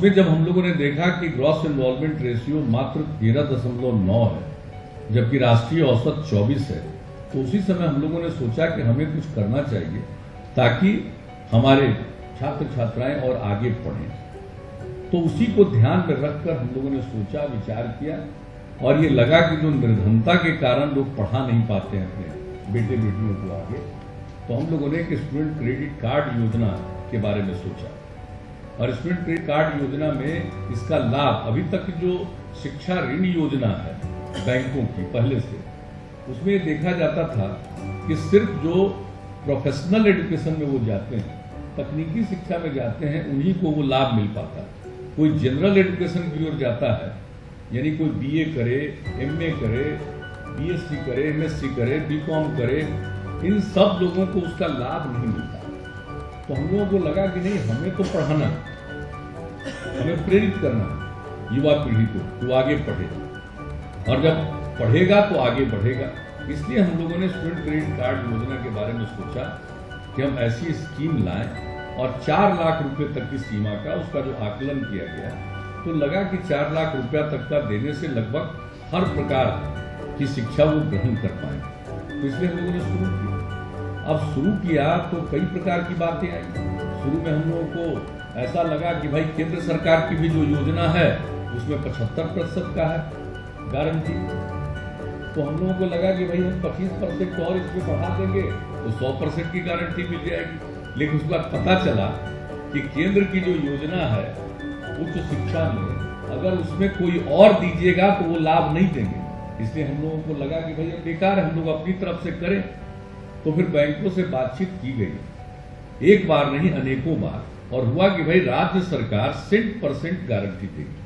फिर जब हम लोगों ने देखा कि ग्रॉस इन्वॉल्वमेंट रेशियो मात्र 13.9 है, जबकि राष्ट्रीय औसत 24 है, तो उसी समय हम लोगों ने सोचा कि हमें कुछ करना चाहिए ताकि हमारे छात्र छात्राएं और आगे पढ़ें। तो उसी को ध्यान में रखकर हम लोगों ने सोचा, विचार किया और ये लगा कि जो निर्धनता के कारण लोग पढ़ा नहीं पाते हैं अपने बेटे बेटियों को आगे, तो हम लोगों ने एक स्टूडेंट क्रेडिट कार्ड योजना के बारे में सोचा। और स्टूडेंट क्रेडिट कार्ड योजना में इसका लाभ, अभी तक जो शिक्षा ऋण योजना है बैंकों की पहले से, उसमें ये देखा जाता था कि सिर्फ जो प्रोफेशनल एजुकेशन में वो जाते हैं, तकनीकी शिक्षा में जाते हैं, उन्हीं को वो लाभ मिल पाता है। कोई जनरल एजुकेशन की ओर जाता है, यानी कोई बीए करे, एमए करे, बीएससी करे, एमएससी करे, बीकॉम करे, इन सब लोगों को उसका लाभ नहीं मिलता। तो हम लोगों को लगा कि नहीं, हमें तो पढ़ाना, हमें प्रेरित करना युवा पीढ़ी को जो आगे पढ़े, और जब पढ़ेगा तो आगे बढ़ेगा। इसलिए हम लोगों ने स्टूडेंट क्रेडिट कार्ड योजना के बारे में सोचा कि हम ऐसी स्कीम लाएं और 4 लाख रुपए तक की सीमा का उसका जो आकलन किया गया, तो लगा कि 4 लाख रुपया तक का देने से लगभग हर प्रकार की शिक्षा वो ग्रहण कर पाए। तो इसलिए हम लोगों ने शुरू किया। अब शुरू किया तो कई प्रकार की बातें आई। शुरू में हम लोगों को ऐसा लगा कि भाई केंद्र सरकार की भी जो योजना है उसमें 75% का है गारंटी, तो हम लोगों को लगा कि भाई हम 25% और इसमें बढ़ा देंगे तो 100% की गारंटी मिल जाएगी। लेकिन उसके बाद पता चला कि केंद्र की जो योजना है उच्च शिक्षा में, अगर उसमें कोई और दीजिएगा तो वो लाभ नहीं देंगे। इसलिए हम लोगों को लगा कि भाई अब बेकार है, हम लोग अपनी तरफ से करें। तो फिर बैंकों से बातचीत की गई, एक बार नहीं अनेकों बार, और हुआ कि भाई राज्य सरकार 100% गारंटी देगी।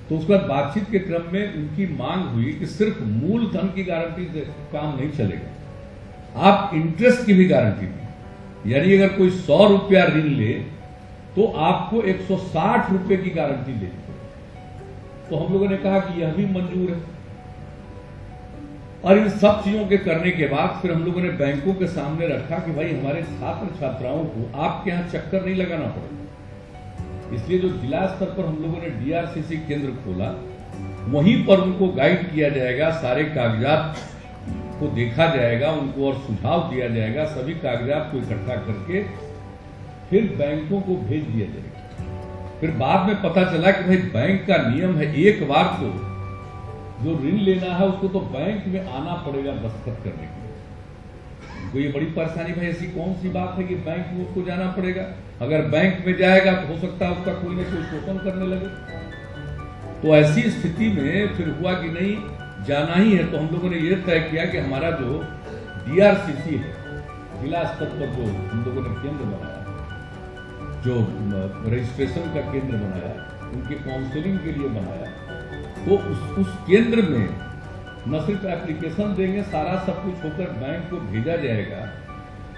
तो उसके बाद बातचीत के क्रम में उनकी मांग हुई कि सिर्फ मूलधन की गारंटी से काम नहीं चलेगा, आप इंटरेस्ट की भी गारंटी दें। यानी अगर कोई 100 रुपया ऋण ले तो आपको 160 रुपए की गारंटी देनी पड़ेगी। तो हम लोगों ने कहा कि यह भी मंजूर है। और इन सब चीजों के करने के बाद फिर हम लोगों ने बैंकों के सामने रखा कि भाई हमारे छात्र छात्राओं को आपके यहाँ चक्कर नहीं लगाना पड़ेगा। इसलिए जो जिला स्तर पर हम लोगों ने डीआरसीसी केंद्र खोला, वहीं पर उनको गाइड किया जाएगा, सारे कागजात को देखा जाएगा, उनको और सुझाव दिया जाएगा, सभी कागजात को इकट्ठा करके फिर बैंकों को भेज दिया जाएगा। फिर बाद में पता चला कि भाई बैंक का नियम है, एक बार तो जो ऋण लेना है उसको तो बैंक में आना पड़ेगा दस्तखत करने के लिए। उनको ये बड़ी परेशानी, भाई ऐसी कौन सी बात है कि बैंक में उसको जाना पड़ेगा? अगर बैंक में जाएगा तो हो सकता है उसका कोई ना कोई शोषण करने लगे। तो ऐसी स्थिति में फिर हुआ कि नहीं, जाना ही है। तो हम लोगों ने ये तय किया कि हमारा जो डीआरसीसी है, जिला स्तर पर जो हम लोगों ने केंद्र बनाया, जो रजिस्ट्रेशन का केंद्र बनाया, उनके काउंसलिंग के लिए बनाया, तो उस केंद्र में न सिर्फ एप्लीकेशन देंगे, सारा सब कुछ होकर बैंक को भेजा जाएगा।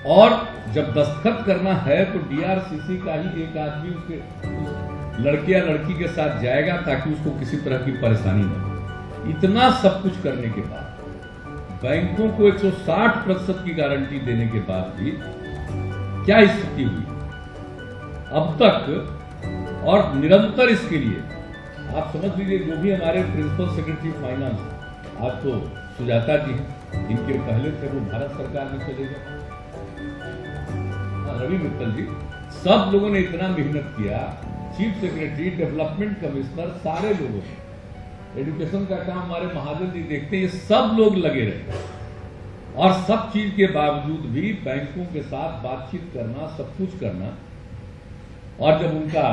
और जब दस्तखत करना है तो डीआरसीसी का ही एक आदमी उसके लड़के या लड़की के साथ जाएगा ताकि उसको किसी तरह की परेशानी न हो। इतना सब कुछ करने के बाद बैंकों को 160% की गारंटी देने के बाद भी क्या स्थिति हुई अब तक, और निरंतर इसके लिए आप समझ लीजिए, जो भी हमारे प्रिंसिपल सेक्रेटरी फाइनेंस, आज तो सुजाता जी हैं, इनके पहले थे वो भारत सरकार में चले गए, रवि मित्तल जी, सब लोगों ने इतना मेहनत किया, चीफ सेक्रेटरी, डेवलपमेंट कमिश्नर, सारे लोगों ने, एजुकेशन का काम हमारे महाजन जी देखते, ये सब लोग लगे रहे। और सब चीज के बावजूद भी बैंकों के साथ बातचीत करना, सब कुछ करना, और जब उनका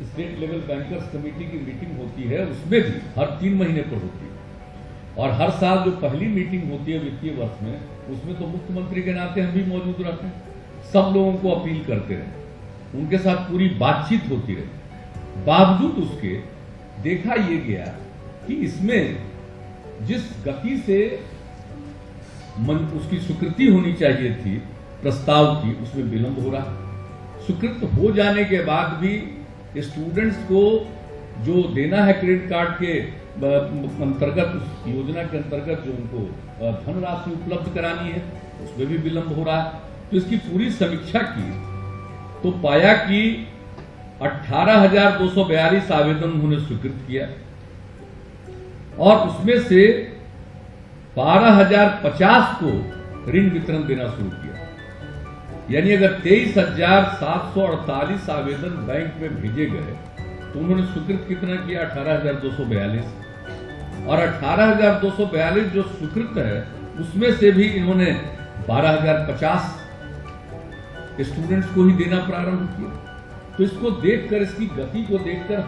स्टेट लेवल बैंकर्स कमेटी की मीटिंग होती है, उसमें भी हर 3 महीने पर होती है, और हर साल जो पहली मीटिंग होती है वित्तीय वर्ष में, उसमें तो मुख्यमंत्री के नाते हम भी मौजूद रहते हैं, सब लोगों को अपील करते रहे, उनके साथ पूरी बातचीत होती रही। बावजूद उसके देखा ये गया कि इसमें जिस गति से उसकी स्वीकृति होनी चाहिए थी प्रस्ताव की, उसमें विलंब हो रहा। स्वीकृत हो जाने के बाद भी स्टूडेंट्स को जो देना है क्रेडिट कार्ड के अंतर्गत, उस योजना के अंतर्गत जो उनको धनराशि उपलब्ध करानी है, उसमें भी विलंब हो रहा है। तो इसकी पूरी समीक्षा की तो पाया कि 18,242 आवेदन उन्होंने स्वीकृत किया और उसमें से 12,050 को ऋण वितरण देना शुरू किया। यानी अगर 23,748 आवेदन बैंक में भेजे गए तो उन्होंने स्वीकृत कितना किया? 18,242। और 18,242 जो स्वीकृत है उसमें से भी इन्होंने 12,050 स्टूडेंट्स को ही देना प्रारंभ किया। तो इसको देखकर, इसकी गति को देखकर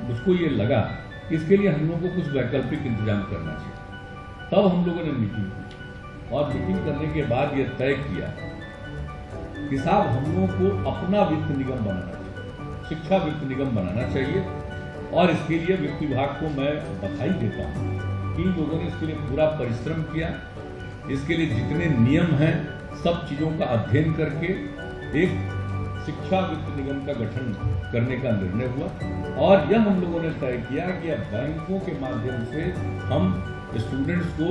मुझको ये लगा कि इसके लिए हम लोगों को कुछ वैकल्पिक इंतजाम करना चाहिए। तब हम लोगों ने मीटिंग की और मीटिंग करने के बाद ये तय किया कि साहब हम लोगों को अपना वित्त निगम बनाना चाहिए, शिक्षा वित्त निगम बनाना चाहिए। और इसके लिए वित्त विभाग को मैं बधाई देता हूँ कि इन लोगों ने इसके लिए पूरा परिश्रम किया। इसके लिए जितने नियम हैं सब चीजों का अध्ययन करके एक शिक्षा वित्त निगम का गठन करने का निर्णय हुआ। और यह हम लोगों ने तय किया कि अब बैंकों के माध्यम से हम स्टूडेंट्स को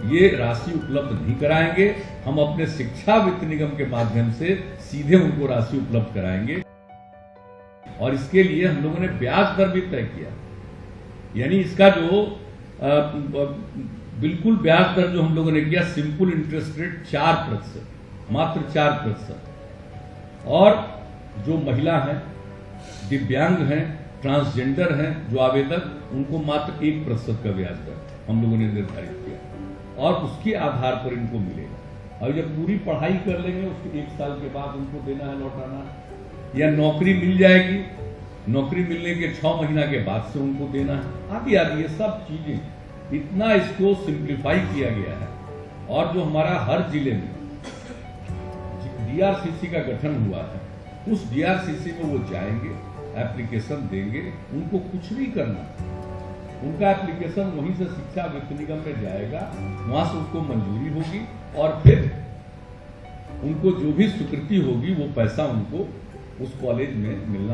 ये राशि उपलब्ध नहीं कराएंगे, हम अपने शिक्षा वित्त निगम के माध्यम से सीधे उनको राशि उपलब्ध कराएंगे। और इसके लिए हम लोगों ने ब्याज दर भी तय किया। यानी इसका जो बिल्कुल ब्याज दर जो हम लोगों ने किया, सिंपल इंटरेस्ट रेट 4%, मात्र 4%। और जो महिला हैं, दिव्यांग हैं, ट्रांसजेंडर हैं जो आवेदक, उनको मात्र 1% का ब्याज दर हम लोगों ने निर्धारित किया और उसके आधार पर इनको मिलेगा। और जब पूरी पढ़ाई कर लेंगे उसके 1 साल के बाद उनको देना है, लौटाना है। या नौकरी मिल जाएगी, नौकरी मिलने के 6 महीना के बाद से उनको देना है, आदि आदि। ये सब चीजें इतना इसको सिंप्लीफाई किया गया है। और जो हमारा हर जिले में डीआरसीसी का गठन हुआ है, उस डीआरसीसी में वो जाएंगे, एप्लीकेशन देंगे, उनको कुछ नहीं करना, उनका एप्लीकेशन वहीं से शिक्षा वित्त निगम में जाएगा, वहां से उसको मंजूरी होगी और फिर उनको जो भी स्वीकृति होगी वो पैसा उनको उस कॉलेज में मिलना।